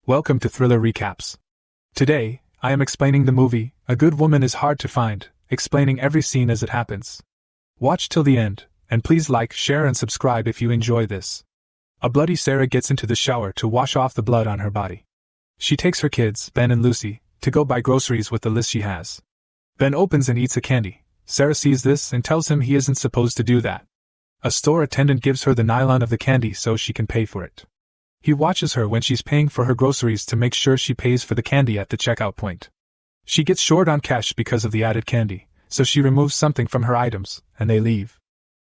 Welcome to Thriller Recaps. Today, I am explaining the movie, A Good Woman is Hard to Find, explaining every scene as it happens. Watch till the end, and please like, share and subscribe if you enjoy this. A bloody Sarah gets into the shower to wash off the blood on her body. She takes her kids, Ben and Lucy, to go buy groceries with the list she has. Ben opens and eats a candy. Sarah sees this and tells him he isn't supposed to do that. A store attendant gives her the nylon of the candy so she can pay for it. He watches her when she's paying for her groceries to make sure she pays for the candy at the checkout point. She gets short on cash because of the added candy, so she removes something from her items, and they leave.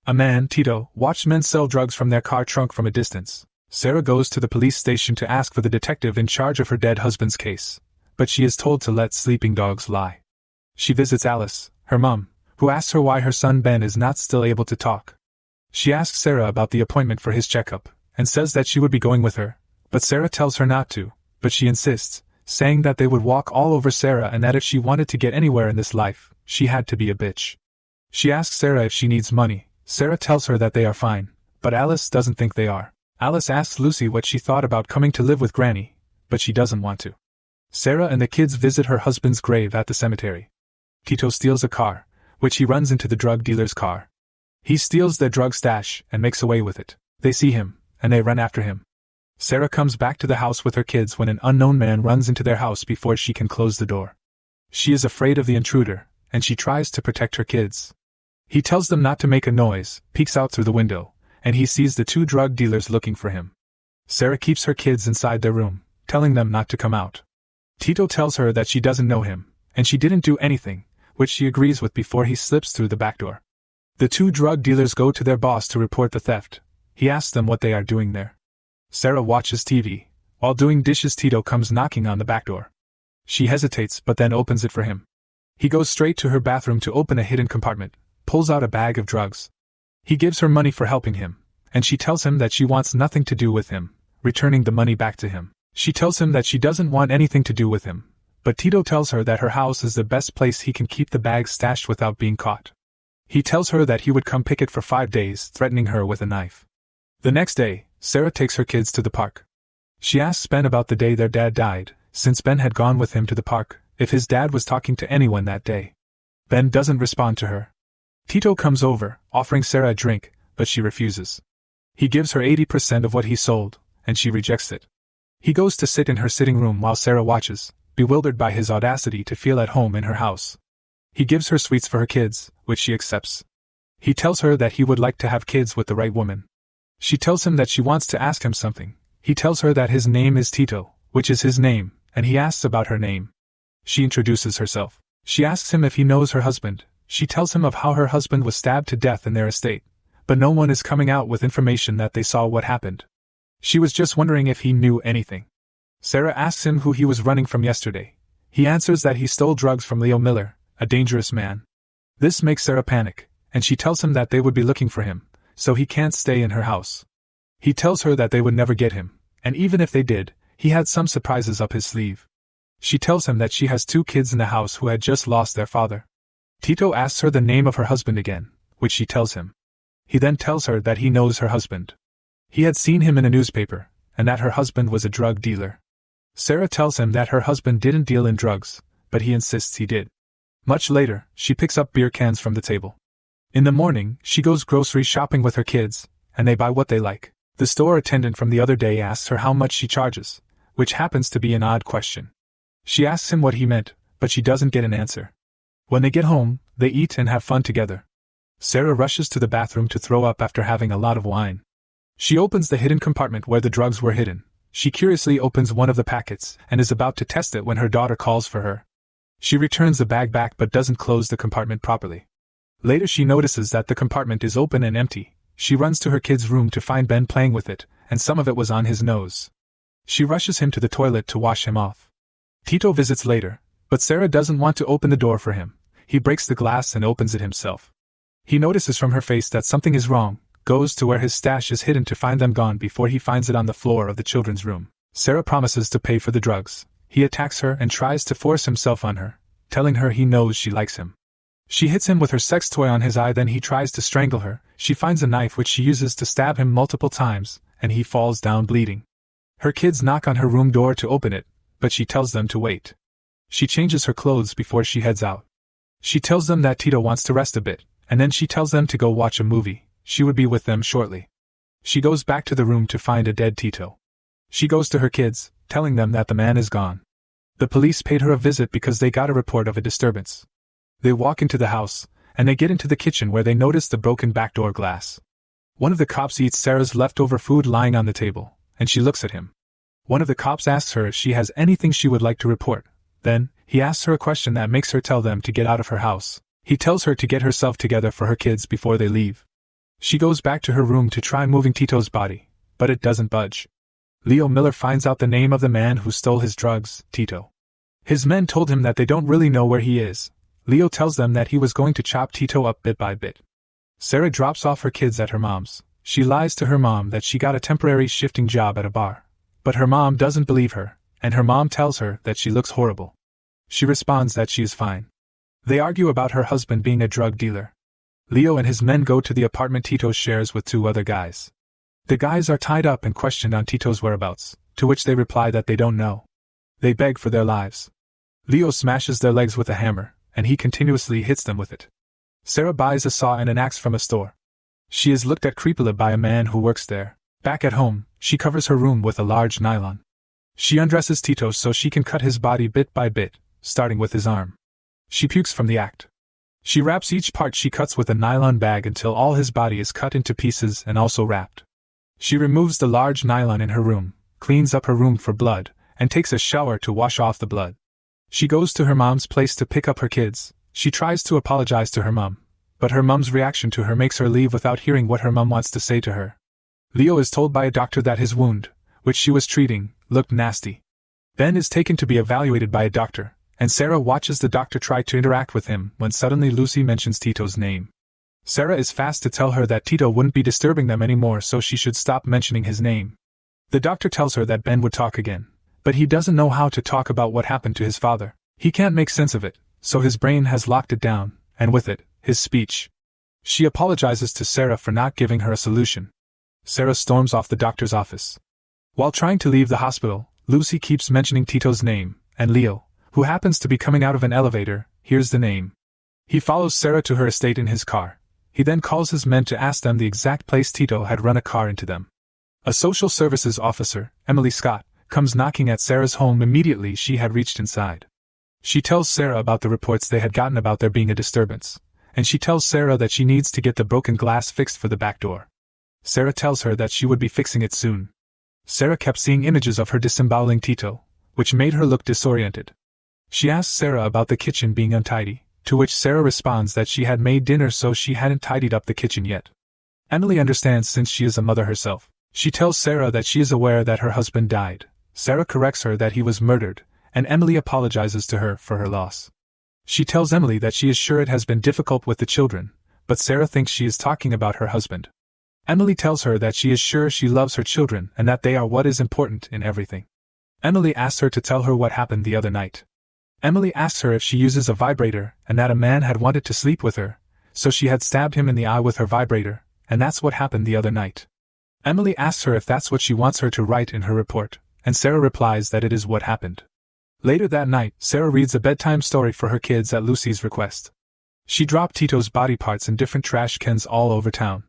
A man, Tito, watched men sell drugs from their car trunk from a distance. Sarah goes to the police station to ask for the detective in charge of her dead husband's case, but she is told to let sleeping dogs lie. She visits Alice, her mom, who asks her why her son Ben is not still able to talk. She asks Sarah about the appointment for his checkup, and says that she would be going with her, but Sarah tells her not to, but she insists, saying that they would walk all over Sarah and that if she wanted to get anywhere in this life, she had to be a bitch. She asks Sarah if she needs money. Sarah tells her that they are fine, but Alice doesn't think they are. Alice asks Lucy what she thought about coming to live with Granny, but she doesn't want to. Sarah and the kids visit her husband's grave at the cemetery. Tito steals a car, which he runs into the drug dealer's car. He steals their drug stash and makes away with it. They see him, and they run after him. Sarah comes back to the house with her kids when an unknown man runs into their house before she can close the door. She is afraid of the intruder, and she tries to protect her kids. He tells them not to make a noise, peeks out through the window, and he sees the two drug dealers looking for him. Sarah keeps her kids inside their room, telling them not to come out. Tito tells her that she doesn't know him, and she didn't do anything, which she agrees with before he slips through the back door. The two drug dealers go to their boss to report the theft. He asks them what they are doing there. Sarah watches TV. While doing dishes, Tito comes knocking on the back door. She hesitates but then opens it for him. He goes straight to her bathroom to open a hidden compartment, pulls out a bag of drugs. He gives her money for helping him, and she tells him that she wants nothing to do with him, returning the money back to him. She tells him that she doesn't want anything to do with him, but Tito tells her that her house is the best place he can keep the bag stashed without being caught. He tells her that he would come pick it for 5 days, threatening her with a knife. The next day, Sarah takes her kids to the park. She asks Ben about the day their dad died, since Ben had gone with him to the park, if his dad was talking to anyone that day. Ben doesn't respond to her. Tito comes over, offering Sarah a drink, but she refuses. He gives her 80% of what he sold, and she rejects it. He goes to sit in her sitting room while Sarah watches, bewildered by his audacity to feel at home in her house. He gives her sweets for her kids, which she accepts. He tells her that he would like to have kids with the right woman. She tells him that she wants to ask him something. He tells her that his name is Tito, which is his name, and he asks about her name. She introduces herself. She asks him if he knows her husband. She tells him of how her husband was stabbed to death in their estate, but no one is coming out with information that they saw what happened. She was just wondering if he knew anything. Sarah asks him who he was running from yesterday. He answers that he stole drugs from Leo Miller, a dangerous man. This makes Sarah panic, and she tells him that they would be looking for him, so he can't stay in her house. He tells her that they would never get him, and even if they did, he had some surprises up his sleeve. She tells him that she has 2 kids in the house who had just lost their father. Tito asks her the name of her husband again, which she tells him. He then tells her that he knows her husband. He had seen him in a newspaper, and that her husband was a drug dealer. Sarah tells him that her husband didn't deal in drugs, but he insists he did. Much later, she picks up beer cans from the table. In the morning, she goes grocery shopping with her kids, and they buy what they like. The store attendant from the other day asks her how much she charges, which happens to be an odd question. She asks him what he meant, but she doesn't get an answer. When they get home, they eat and have fun together. Sarah rushes to the bathroom to throw up after having a lot of wine. She opens the hidden compartment where the drugs were hidden. She curiously opens one of the packets and is about to test it when her daughter calls for her. She returns the bag back but doesn't close the compartment properly. Later she notices that the compartment is open and empty. She runs to her kid's room to find Ben playing with it, and some of it was on his nose. She rushes him to the toilet to wash him off. Tito visits later, but Sarah doesn't want to open the door for him. He breaks the glass and opens it himself. He notices from her face that something is wrong, goes to where his stash is hidden to find them gone before he finds it on the floor of the children's room. Sarah promises to pay for the drugs. He attacks her and tries to force himself on her, telling her he knows she likes him. She hits him with her sex toy on his eye, then he tries to strangle her. She finds a knife which she uses to stab him multiple times, and he falls down bleeding. Her kids knock on her room door to open it, but she tells them to wait. She changes her clothes before she heads out. She tells them that Tito wants to rest a bit, and then she tells them to go watch a movie. She would be with them shortly. She goes back to the room to find a dead Tito. She goes to her kids, telling them that the man is gone. The police paid her a visit because they got a report of a disturbance. They walk into the house, and they get into the kitchen where they notice the broken back door glass. One of the cops eats Sarah's leftover food lying on the table, and she looks at him. One of the cops asks her if she has anything she would like to report. Then, he asks her a question that makes her tell them to get out of her house. He tells her to get herself together for her kids before they leave. She goes back to her room to try moving Tito's body, but it doesn't budge. Leo Miller finds out the name of the man who stole his drugs, Tito. His men told him that they don't really know where he is. Leo tells them that he was going to chop Tito up bit by bit. Sarah drops off her kids at her mom's. She lies to her mom that she got a temporary shifting job at a bar. But her mom doesn't believe her, and her mom tells her that she looks horrible. She responds that she is fine. They argue about her husband being a drug dealer. Leo and his men go to the apartment Tito shares with 2 other guys. The guys are tied up and questioned on Tito's whereabouts, to which they reply that they don't know. They beg for their lives. Leo smashes their legs with a hammer, and he continuously hits them with it. Sarah buys a saw and an axe from a store. She is looked at creepily by a man who works there. Back at home, she covers her room with a large nylon. She undresses Tito so she can cut his body bit by bit, starting with his arm. She pukes from the act. She wraps each part she cuts with a nylon bag until all his body is cut into pieces and also wrapped. She removes the large nylon in her room, cleans up her room for blood, and takes a shower to wash off the blood. She goes to her mom's place to pick up her kids. She tries to apologize to her mom, but her mom's reaction to her makes her leave without hearing what her mom wants to say to her. Leo is told by a doctor that his wound, which she was treating, looked nasty. Ben is taken to be evaluated by a doctor, and Sarah watches the doctor try to interact with him when suddenly Lucy mentions Tito's name. Sarah is fast to tell her that Tito wouldn't be disturbing them anymore, so she should stop mentioning his name. The doctor tells her that Ben would talk again, but he doesn't know how to talk about what happened to his father. He can't make sense of it, so his brain has locked it down, and with it, his speech. She apologizes to Sarah for not giving her a solution. Sarah storms off the doctor's office. While trying to leave the hospital, Lucy keeps mentioning Tito's name, and Leo, who happens to be coming out of an elevator, hears the name. He follows Sarah to her estate in his car. He then calls his men to ask them the exact place Tito had run a car into them. A social services officer, Emily Scott, comes knocking at Sarah's home immediately she had reached inside. She tells Sarah about the reports they had gotten about there being a disturbance, and she tells Sarah that she needs to get the broken glass fixed for the back door. Sarah tells her that she would be fixing it soon. Sarah kept seeing images of her disemboweling Tito, which made her look disoriented. She asks Sarah about the kitchen being untidy, to which Sarah responds that she had made dinner so she hadn't tidied up the kitchen yet. Emily understands since she is a mother herself. She tells Sarah that she is aware that her husband died. Sarah corrects her that he was murdered, and Emily apologizes to her for her loss. She tells Emily that she is sure it has been difficult with the children, but Sarah thinks she is talking about her husband. Emily tells her that she is sure she loves her children and that they are what is important in everything. Emily asks her to tell her what happened the other night. Emily asks her if she uses a vibrator and that a man had wanted to sleep with her, so she had stabbed him in the eye with her vibrator, and that's what happened the other night. Emily asks her if that's what she wants her to write in her report, and Sarah replies that it is what happened. Later that night, Sarah reads a bedtime story for her kids at Lucy's request. She dropped Tito's body parts in different trash cans all over town.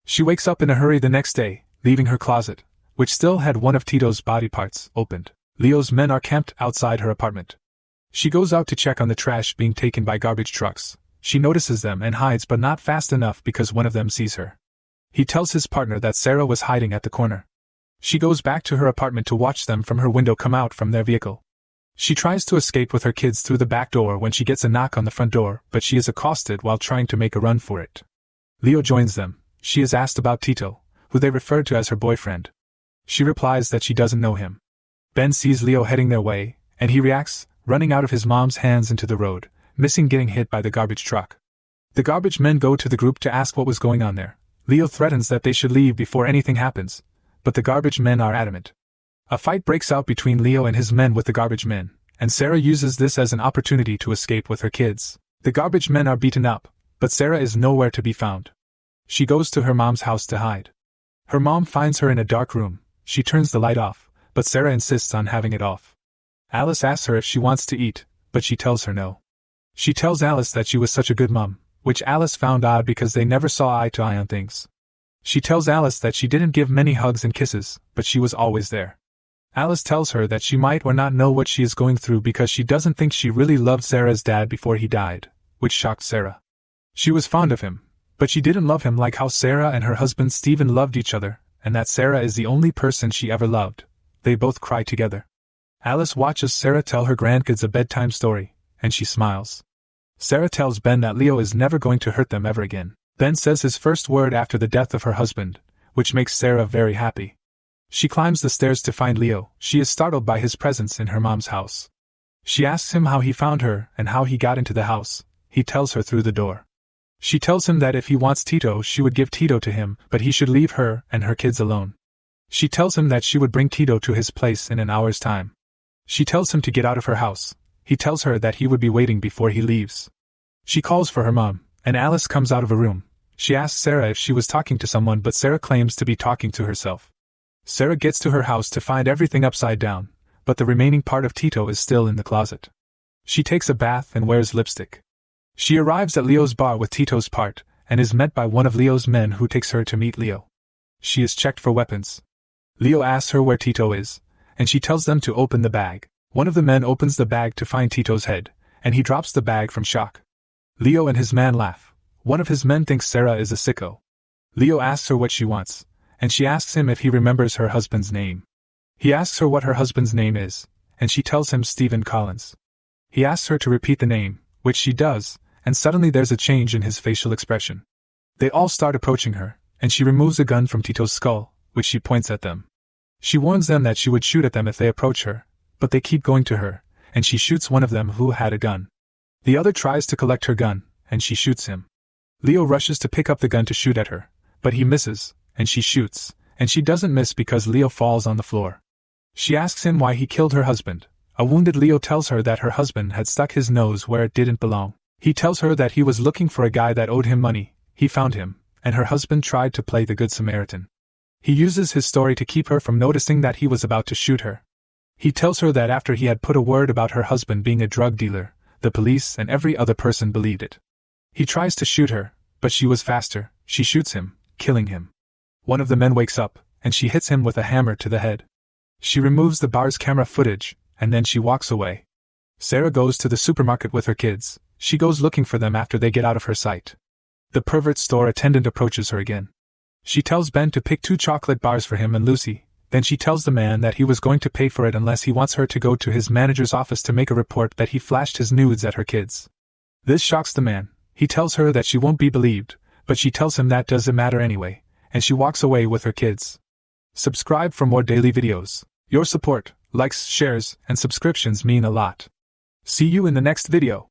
She wakes up in a hurry the next day, leaving her closet, which still had one of Tito's body parts, opened. Leo's men are camped outside her apartment. She goes out to check on the trash being taken by garbage trucks. She notices them and hides, but not fast enough because one of them sees her. He tells his partner that Sarah was hiding at the corner. She goes back to her apartment to watch them from her window come out from their vehicle. She tries to escape with her kids through the back door when she gets a knock on the front door, but she is accosted while trying to make a run for it. Leo joins them. She is asked about Tito, who they refer to as her boyfriend. She replies that she doesn't know him. Ben sees Leo heading their way, and he reacts, running out of his mom's hands into the road, missing getting hit by the garbage truck. The garbage men go to the group to ask what was going on there. Leo threatens that they should leave before anything happens, but the garbage men are adamant. A fight breaks out between Leo and his men with the garbage men, and Sarah uses this as an opportunity to escape with her kids. The garbage men are beaten up, but Sarah is nowhere to be found. She goes to her mom's house to hide. Her mom finds her in a dark room. She turns the light off, but Sarah insists on having it off. Alice asks her if she wants to eat, but she tells her no. She tells Alice that she was such a good mom, which Alice found odd because they never saw eye to eye on things. She tells Alice that she didn't give many hugs and kisses, but she was always there. Alice tells her that she might or not know what she is going through because she doesn't think she really loved Sarah's dad before he died, which shocked Sarah. She was fond of him, but she didn't love him like how Sarah and her husband Stephen loved each other, and that Sarah is the only person she ever loved. They both cry together. Alice watches Sarah tell her grandkids a bedtime story, and she smiles. Sarah tells Ben that Leo is never going to hurt them ever again. Ben says his first word after the death of her husband, which makes Sarah very happy. She climbs the stairs to find Leo. She is startled by his presence in her mom's house. She asks him how he found her and how he got into the house. He tells her through the door. She tells him that if he wants Tito, she would give Tito to him, but he should leave her and her kids alone. She tells him that she would bring Tito to his place in an hour's time. She tells him to get out of her house. He tells her that he would be waiting before he leaves. She calls for her mom, and Alice comes out of a room. She asks Sarah if she was talking to someone, but Sarah claims to be talking to herself. Sarah gets to her house to find everything upside down, but the remaining part of Tito is still in the closet. She takes a bath and wears lipstick. She arrives at Leo's bar with Tito's part, and is met by one of Leo's men who takes her to meet Leo. She is checked for weapons. Leo asks her where Tito is, and she tells them to open the bag. One of the men opens the bag to find Tito's head, and he drops the bag from shock. Leo and his man laugh. One of his men thinks Sarah is a sicko. Leo asks her what she wants, and she asks him if he remembers her husband's name. He asks her what her husband's name is, and she tells him Stephen Collins. He asks her to repeat the name, which she does, and suddenly there's a change in his facial expression. They all start approaching her, and she removes a gun from Tito's skull, which she points at them. She warns them that she would shoot at them if they approach her, but they keep going to her, and she shoots one of them who had a gun. The other tries to collect her gun, and she shoots him. Leo rushes to pick up the gun to shoot at her, but he misses, and she shoots, and she doesn't miss because Leo falls on the floor. She asks him why he killed her husband. A wounded Leo tells her that her husband had stuck his nose where it didn't belong. He tells her that he was looking for a guy that owed him money. He found him, and her husband tried to play the Good Samaritan. He uses his story to keep her from noticing that he was about to shoot her. He tells her that after he had put a word about her husband being a drug dealer, the police and every other person believed it. He tries to shoot her, but she was faster. She shoots him, killing him. One of the men wakes up, and she hits him with a hammer to the head. She removes the bar's camera footage, and then she walks away. Sarah goes to the supermarket with her kids. She goes looking for them after they get out of her sight. The pervert store attendant approaches her again. She tells Ben to pick 2 chocolate bars for him and Lucy. Then she tells the man that he was going to pay for it unless he wants her to go to his manager's office to make a report that he flashed his nudes at her kids. This shocks the man. He tells her that she won't be believed, but she tells him that doesn't matter anyway, and she walks away with her kids. Subscribe for more daily videos. Your support, likes, shares, and subscriptions mean a lot. See you in the next video.